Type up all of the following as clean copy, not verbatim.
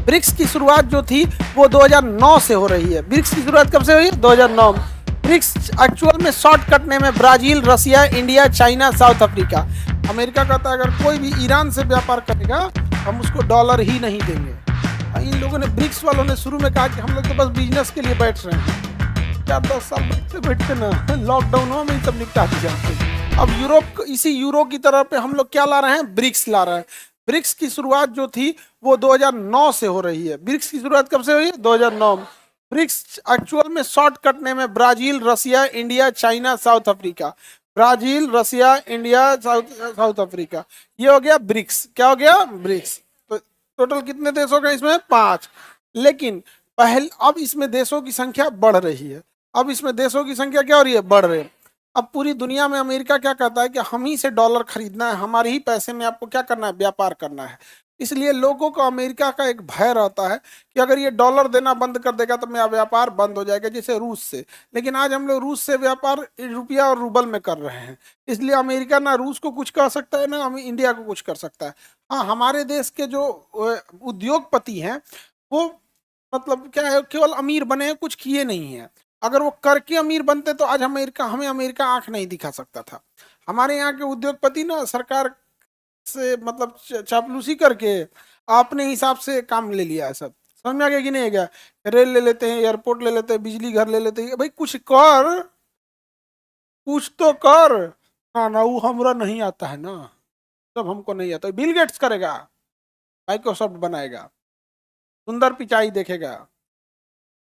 BRICS की शुरुआत जो थी वो 2009 से हो रही है। ब्रिक्स की शुरुआत कब से हुई? 2009 में। ब्रिक्स एक्चुअल में शॉर्टकट नेम है Brazil, Russia, India, China, South Africa. America कहता है अगर कोई भी ईरान से व्यापार करेगा हम उसको डॉलर ही नहीं देंगे। इन लोगों ने, ब्रिक्स वालों ने शुरू में कहा कि हम लोग तो बस बिजनेस के लिए बैठ रहे हैं। 4-10 साल बैठते बैठते ना लॉकडाउन में सब निपटा दी जाते हैं। अब यूरोप, इसी यूरो की तरह पे हम लोग क्या ला रहे हैं? ब्रिक्स ला रहे हैं। ब्रिक्स की शुरुआत जो थी वो 2009 से हो रही है। ब्रिक्स की शुरुआत कब से हुई? 2009 में। ब्रिक्स एक्चुअल में शॉर्टकट नेम है Brazil, Russia, India, China, South Africa. Brazil, Russia, India, South Africa, ये हो गया ब्रिक्स। क्या हो गया? ब्रिक्स। तो टोटल कितने देश हो गए इसमें? 5। लेकिन पहले, अब इसमें देशों की संख्या बढ़ रही है। अब इसमें देशों की संख्या क्या हो रही है? बढ़ रही है। अब पूरी दुनिया में अमेरिका क्या कहता है कि हम ही से डॉलर खरीदना है, हमारे ही पैसे में आपको क्या करना है? व्यापार करना है। इसलिए लोगों को अमेरिका का एक भय रहता है कि अगर ये डॉलर देना बंद कर देगा तो मेरा व्यापार बंद हो जाएगा, जैसे रूस से। लेकिन आज हम लोग रूस से व्यापार रुपया और रूबल में कर रहे हैं। इसलिए अमेरिका ना रूस को कुछ कर सकता है, ना इंडिया को कुछ कर सकता है। हाँ, हमारे देश के जो उद्योगपति हैं वो मतलब क्या है, केवल अमीर बने हैं, कुछ किए नहीं है। अगर वो करके अमीर बनते तो आज हमें अमेरिका आंख नहीं दिखा सकता था। हमारे यहाँ के उद्योगपति ना सरकार से मतलब चापलूसी करके अपने हिसाब से काम ले लिया है सब। समझ में आ गया कि नहीं आ गया? रेल ले लेते हैं, एयरपोर्ट ले लेते हैं, बिजली घर ले लेते हैं। भाई कुछ कर, कुछ तो कर। हाँ ना, वो हमरा नहीं आता है ना, सब हमको नहीं आता। बिल गेट्स करेगा, माइक्रोसॉफ्ट बनाएगा, सुंदर पिचाई देखेगा,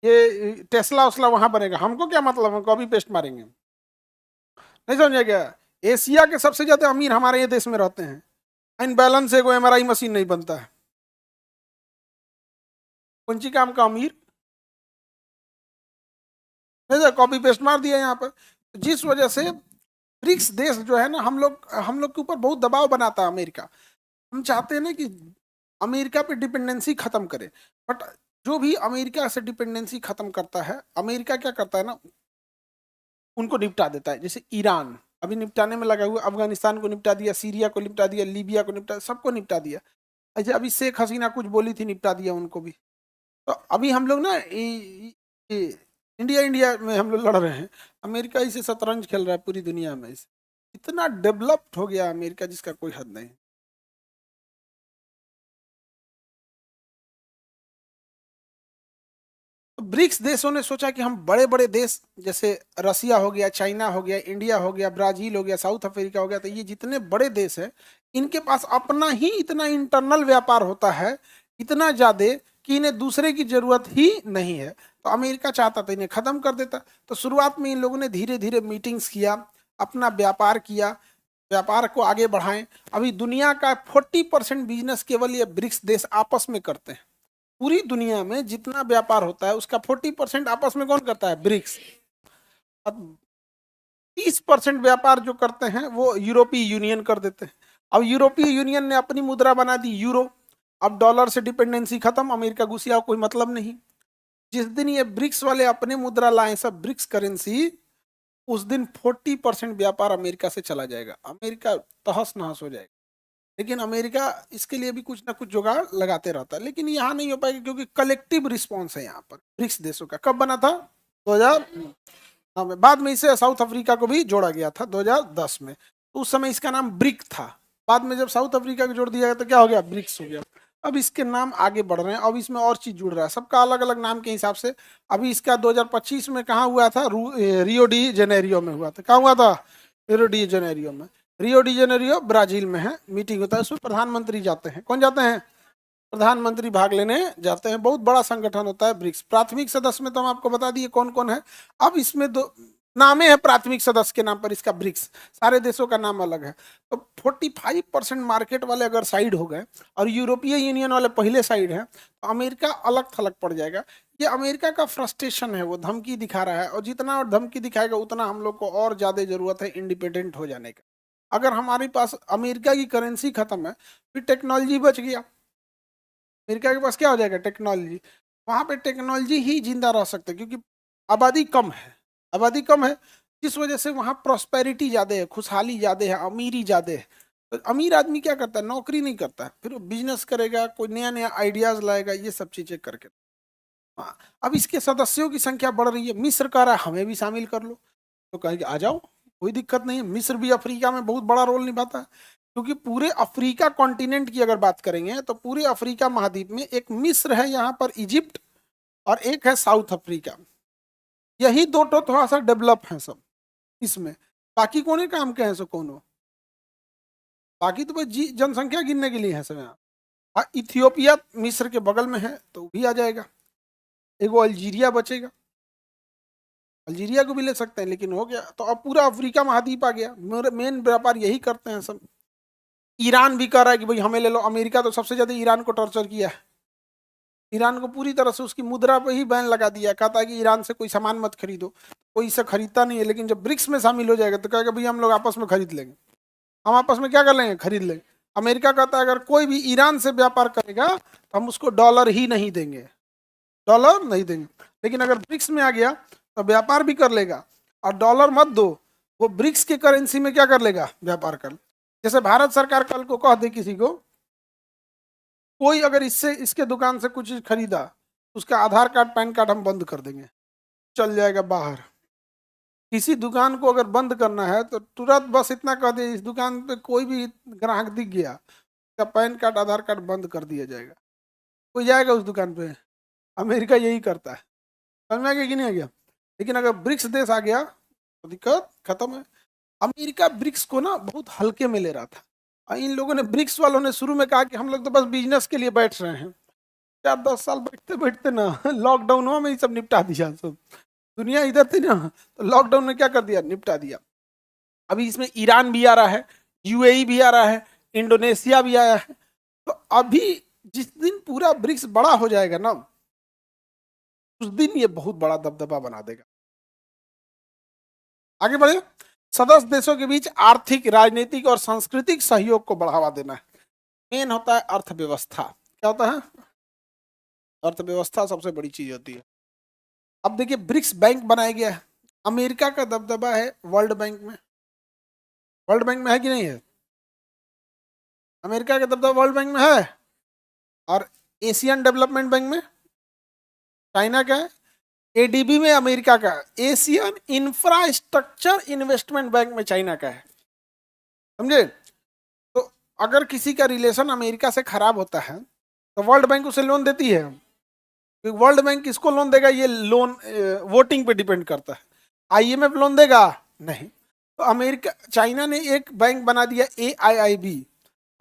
ये टेस्ला उसला वहां बनेगा। हमको क्या मतलब? हम कॉपी पेस्ट मारेंगे। नहीं समझा क्या? एशिया के सबसे ज्यादा अमीर हमारे ये देश में रहते हैं। इन बैलेंस से कोई एमआरआई मशीन नहीं बनता है। कौन सी काम का अमीर? नहीं, कॉपी पेस्ट मार दिया यहाँ पर। जिस वजह से ब्रिक्स देश जो है ना, हम लोग के ऊपर बहुत दबाव बनाता है अमेरिका। हम चाहते हैं ना कि अमेरिका पे डिपेंडेंसी खत्म करे। बट जो भी अमेरिका से डिपेंडेंसी खत्म करता है, अमेरिका क्या करता है ना, उनको निपटा देता है। जैसे ईरान अभी निपटाने में लगा हुआ, अफगानिस्तान को निपटा दिया, सीरिया को निपटा दिया, लीबिया को निपटा, सबको निपटा दिया। अच्छा, अभी शेख हसीना कुछ बोली थी, निपटा दिया उनको भी। तो अभी हम लोग ना इंडिया इंडिया में हम लोग लड़ रहे हैं। अमेरिका इसे शतरंज खेल रहा है पूरी दुनिया में। इसे इतना डेवलप्ड हो गया अमेरिका जिसका कोई हद नहीं। तो ब्रिक्स देशों ने सोचा कि हम बड़े बड़े देश जैसे रसिया हो गया, चाइना हो गया, इंडिया हो गया, ब्राजील हो गया, साउथ अफ्रीका हो गया, तो ये जितने बड़े देश हैं इनके पास अपना ही इतना इंटरनल व्यापार होता है, इतना ज्यादा कि इन्हें दूसरे की जरूरत ही नहीं है। तो अमेरिका चाहता था इन्हें खत्म कर देता। तो शुरुआत में इन लोगों ने धीरे धीरे मीटिंग्स किया, अपना व्यापार किया, व्यापार को आगे बढ़ाएं। अभी दुनिया का 40% बिजनेस केवल ये ब्रिक्स देश आपस में करते हैं। पूरी दुनिया में जितना व्यापार होता है उसका 40% आपस में कौन करता है? ब्रिक्स। अब 30% व्यापार जो करते हैं वो यूरोपीय यूनियन कर देते हैं। अब यूरोपीय यूनियन ने अपनी मुद्रा बना दी यूरो। अब डॉलर से डिपेंडेंसी खत्म, अमेरिका घुसिया, कोई मतलब नहीं। जिस दिन ये ब्रिक्स वाले अपने मुद्रा लाए, सब ब्रिक्स करेंसी, उस दिन 40% व्यापार अमेरिका से चला जाएगा। अमेरिका तहस नहस हो जाएगा। लेकिन अमेरिका इसके लिए भी कुछ ना कुछ जुगाड़ लगाते रहता है। लेकिन यहाँ नहीं हो पाएगा क्योंकि कलेक्टिव रिस्पॉन्स है यहाँ पर ब्रिक्स देशों का। कब बना था? 2000। हाँ, बाद में इसे साउथ अफ्रीका को भी जोड़ा गया था 2010 में। तो उस समय इसका नाम ब्रिक था। बाद में जब साउथ अफ्रीका को जोड़ दिया गया तो क्या हो गया? ब्रिक्स हो गया। अब इसके नाम आगे बढ़ रहे हैं, अब इसमें और चीज जुड़ रहा है, सबका अलग अलग नाम के हिसाब से। अभी इसका 2025 में कहाँ हुआ था? रियो डी जेनेरियो में हुआ था। कहाँ हुआ था? रियो डी जेनेरियो में। रियो डी जेनेरियो ब्राजील में है। मीटिंग होता है, उसमें प्रधानमंत्री जाते हैं। कौन जाते हैं? प्रधानमंत्री भाग लेने जाते हैं। बहुत बड़ा संगठन होता है ब्रिक्स। प्राथमिक सदस्य में तो हम आपको बता दिए कौन कौन है। अब इसमें दो नामे है प्राथमिक सदस्य के नाम पर, इसका ब्रिक्स। सारे देशों का नाम अलग है। तो 45% मार्केट वाले अगर साइड हो गए और यूरोपीय यूनियन वाले पहले साइड है तो अमेरिका अलग थलग पड़ जाएगा। ये अमेरिका का फ्रस्ट्रेशन है, वो धमकी दिखा रहा है। और जितना और धमकी दिखाएगा उतना हम लोग को और ज्यादा जरूरत है इंडिपेंडेंट हो जाने का। अगर हमारे पास अमेरिका की करेंसी खत्म है, फिर टेक्नोलॉजी बच गया। अमेरिका के पास क्या हो जाएगा? टेक्नोलॉजी। वहां पे टेक्नोलॉजी ही जिंदा रह सकते हैं क्योंकि आबादी कम है। आबादी कम है जिस वजह से वहाँ प्रॉस्पेरिटी ज़्यादा है, खुशहाली ज़्यादा है, अमीरी ज़्यादा है। तो अमीर आदमी क्या करता है, नौकरी नहीं करता है, फिर वो बिजनेस करेगा, कोई नया नया आइडियाज लाएगा, ये सब चीजें करके। हाँ, अब इसके सदस्यों की संख्या बढ़ रही है, मिस्र कह रहा है हमें भी शामिल कर लो, तो कहेंगे आ जाओ, कोई दिक्कत नहीं है। मिस्र भी अफ्रीका में बहुत बड़ा रोल निभाता है, क्योंकि पूरे अफ्रीका कॉन्टिनेंट की अगर बात करेंगे तो पूरे अफ्रीका महाद्वीप में एक मिस्र है, यहाँ पर इजिप्ट, और एक है साउथ अफ्रीका। यही दो तो थोड़ा सा डेवलप है सब इसमें, बाकी कोने काम के हैं सो कोनो, बाकी तो बस जनसंख्या गिनने के लिए है सब यहाँ। हाँ, इथियोपिया मिस्र के बगल में है तो वो भी आ जाएगा। एगो अल्जीरिया बचेगा, अल्जीरिया को भी ले सकते हैं, लेकिन हो गया तो अब पूरा अफ्रीका महाद्वीप आ गया। मेन व्यापार यही करते हैं सब। ईरान भी कह रहा है कि भाई हमें ले लो, अमेरिका तो सबसे ज्यादा ईरान को टॉर्चर किया है, ईरान को पूरी तरह से उसकी मुद्रा पे ही बैन लगा दिया है, कहता है कि ईरान से कोई सामान मत खरीदो, कोई इसे खरीदता नहीं है। लेकिन जब ब्रिक्स में शामिल हो जाएगा तो कहेगा भैया हम लोग आपस में खरीद लेंगे, हम आपस में क्या कर लेंगे, खरीद लेंगे। अमेरिका कहता है अगर कोई भी ईरान से व्यापार करेगा तो हम उसको डॉलर ही नहीं देंगे, डॉलर नहीं देंगे। लेकिन अगर ब्रिक्स में आ गया तो व्यापार भी कर लेगा, और डॉलर मत दो, वो ब्रिक्स के करेंसी में क्या कर लेगा, व्यापार कर। जैसे भारत सरकार कल को कह दे किसी को, कोई अगर इससे इसके दुकान से कुछ खरीदा, उसका आधार कार्ड पैन कार्ड हम बंद कर देंगे, चल जाएगा बाहर। किसी दुकान को अगर बंद करना है तो तुरंत बस इतना कह दे, इस दुकान पे कोई भी ग्राहक दिख गया, उसका पैन कार्ड आधार कार्ड बंद कर दिया जाएगा, कोई जाएगा उस दुकान पे। अमेरिका यही करता है, समझ में आ गया कि नहीं आ गया। लेकिन अगर ब्रिक्स देश आ गया तो दिक्कत खत्म है। अमेरिका ब्रिक्स को ना बहुत हल्के में ले रहा था, और इन लोगों ने, ब्रिक्स वालों ने शुरू में कहा कि हम लोग तो बस बिजनेस के लिए बैठ रहे हैं। 4-10 साल बैठते बैठते ना लॉकडाउन में ही सब निपटा दिया सब, दुनिया इधर थी ना, तो लॉकडाउन ने क्या कर दिया, निपटा दिया। अभी इसमें ईरान भी आ रहा है, यूएई भी आ रहा है, इंडोनेशिया भी आया है। तो अभी जिस दिन पूरा ब्रिक्स बड़ा हो जाएगा ना, उस दिन ये बहुत बड़ा दबदबा बना देगा। आगे बढ़े। सदस्य देशों के बीच आर्थिक, राजनीतिक और सांस्कृतिक सहयोग को बढ़ावा देना है। मेन होता है अर्थव्यवस्था। क्या होता है, अर्थव्यवस्था सबसे बड़ी चीज होती है। अब देखिए ब्रिक्स बैंक बनाया गया है, अमेरिका का दबदबा है वर्ल्ड बैंक में, वर्ल्ड बैंक में है कि नहीं है, अमेरिका का दबदबा वर्ल्ड बैंक में है। और एशियन डेवलपमेंट बैंक में चाइना का है, एडीबी में अमेरिका का, एशियन इंफ्रास्ट्रक्चर इन्वेस्टमेंट बैंक में चाइना का है, समझे। तो अगर किसी का रिलेशन अमेरिका से खराब होता है तो वर्ल्ड बैंक उसे लोन देती है। वर्ल्ड बैंक किसको लोन देगा, ये लोन वोटिंग पे डिपेंड करता है। आईएमएफ लोन देगा नहीं। तो अमेरिका, चाइना ने एक बैंक बना दिया AIIB।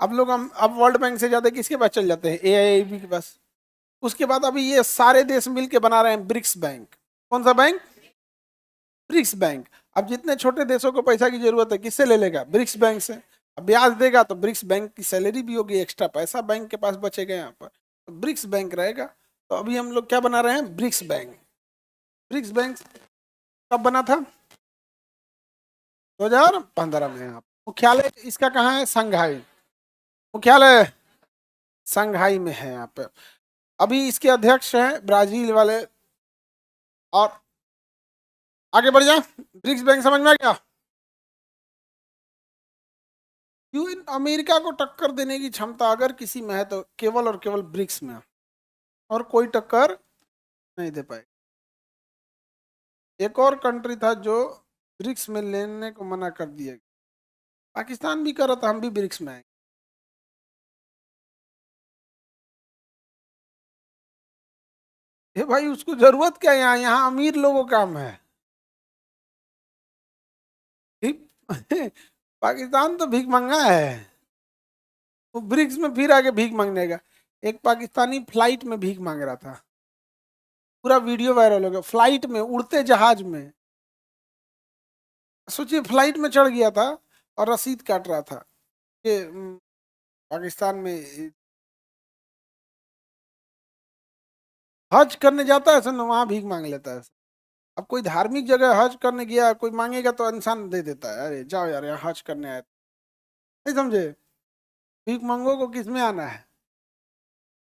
हम अब वर्ल्ड बैंक से ज्यादा किसके पास चल जाते हैं, AIIB के पास। उसके बाद अभी ये सारे देश मिलके बना रहे हैं ब्रिक्स बैंक। कौन सा बैंक, ब्रिक्स बैंक। अब जितने छोटे देशों को पैसा की जरूरत है किससे ले लेगा, ब्रिक्स बैंक से। अब ब्याज देगा तो ब्रिक्स बैंक की सैलरी भी होगी, एक्स्ट्रा पैसा बैंक के पास बचेगा यहाँ पर, तो ब्रिक्स बैंक रहेगा। तो अभी हम लोग क्या बना रहे हैं, ब्रिक्स बैंक। ब्रिक्स बैंक कब बना था, 2015 में। यहाँ मुख्यालय इसका कहाँ है, संघाई, मुख्यालय संघाई में है यहाँ पे। अभी इसके अध्यक्ष हैं ब्राजील वाले। और आगे बढ़ जाए, ब्रिक्स बैंक समझ में आ गया। क्यों अमेरिका को टक्कर देने की क्षमता अगर किसी में है तो केवल और केवल ब्रिक्स में, और कोई टक्कर नहीं दे पाए। एक और कंट्री था जो ब्रिक्स में लेने को मना कर दिया, पाकिस्तान भी कर रहा था हम भी ब्रिक्स में आएंगे। हे भाई उसको जरूरत क्या है, यहाँ यहाँ अमीर लोगों का काम है। ठीक? पाकिस्तान तो भीख मंगा है, वो ब्रिक्स में फिर आगे भीख मांगने का। एक पाकिस्तानी फ्लाइट में भीख मांग रहा था, पूरा वीडियो वायरल हो गया, फ्लाइट में, उड़ते जहाज में। सोचिए फ्लाइट में चढ़ गया था और रसीद काट रहा था। ये पाकिस्तान में हज करने जाता है सर, वहां भीख मांग लेता है। अब कोई धार्मिक जगह हज करने गया, कोई मांगेगा तो इंसान दे देता है, अरे जाओ यार यहाँ हज करने आए, नहीं समझे। भीख मंगो को किस में आना है,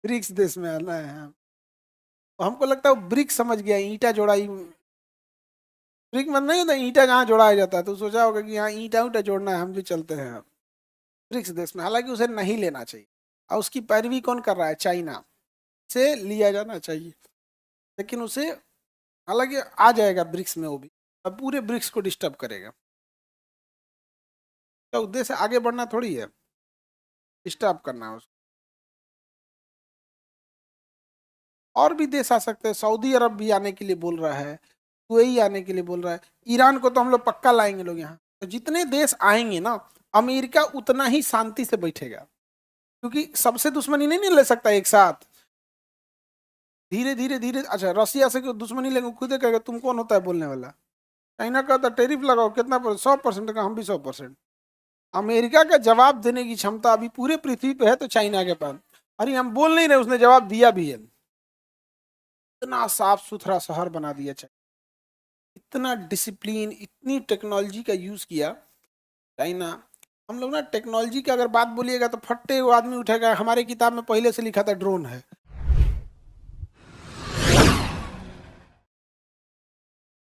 ब्रिक्स देश में आना है। तो हमको लगता है वो ब्रिक्स समझ गया, ईंटा जोड़ाई। ब्रिक मतलब नहीं होता ईंटा जहाँ जोड़ाया जाता है, तो सोचा होगा कि यहाँ ईंटा उटा जोड़ना है, हम भी चलते हैं। ब्रिक्स देश में, हालांकि उसे नहीं लेना चाहिए। और उसकी पैरवी कौन कर रहा है? चाइना से लिया जाना चाहिए, लेकिन उसे हालांकि आ जाएगा ब्रिक्स में वो भी, अब पूरे ब्रिक्स को डिस्टर्ब करेगा। तो उद्देश्य आगे बढ़ना थोड़ी है, डिस्टर्ब करना है उसको। और भी देश आ सकते हैं, सऊदी अरब भी आने के लिए बोल रहा है, यूएई आने के लिए बोल रहा है, ईरान को तो हम लोग पक्का लाएंगे लोग यहाँ। तो जितने देश आएंगे ना, अमेरिका उतना ही शांति से बैठेगा, क्योंकि सबसे दुश्मनी नहीं ले सकता एक साथ। धीरे धीरे धीरे, अच्छा रसिया से दुश्मनी लेंगे, खुद ही कहेगा तुम कौन होता है बोलने वाला। चाइना कहता टैरिफ लगाओ, कितना 100% का, हम भी 100%। अमेरिका का जवाब देने की क्षमता अभी पूरे पृथ्वी पे है तो चाइना के पास। अरे हम बोल नहीं रहे, उसने जवाब दिया भी है। इतना साफ सुथरा शहर बना दिया चाइना, इतना डिसिप्लिन, इतनी टेक्नोलॉजी का यूज किया चाइना। हम लोग ना टेक्नोलॉजी की अगर बात बोलिएगा तो फट्टे वो आदमी उठेगा, हमारे किताब में पहले से लिखा था ड्रोन है।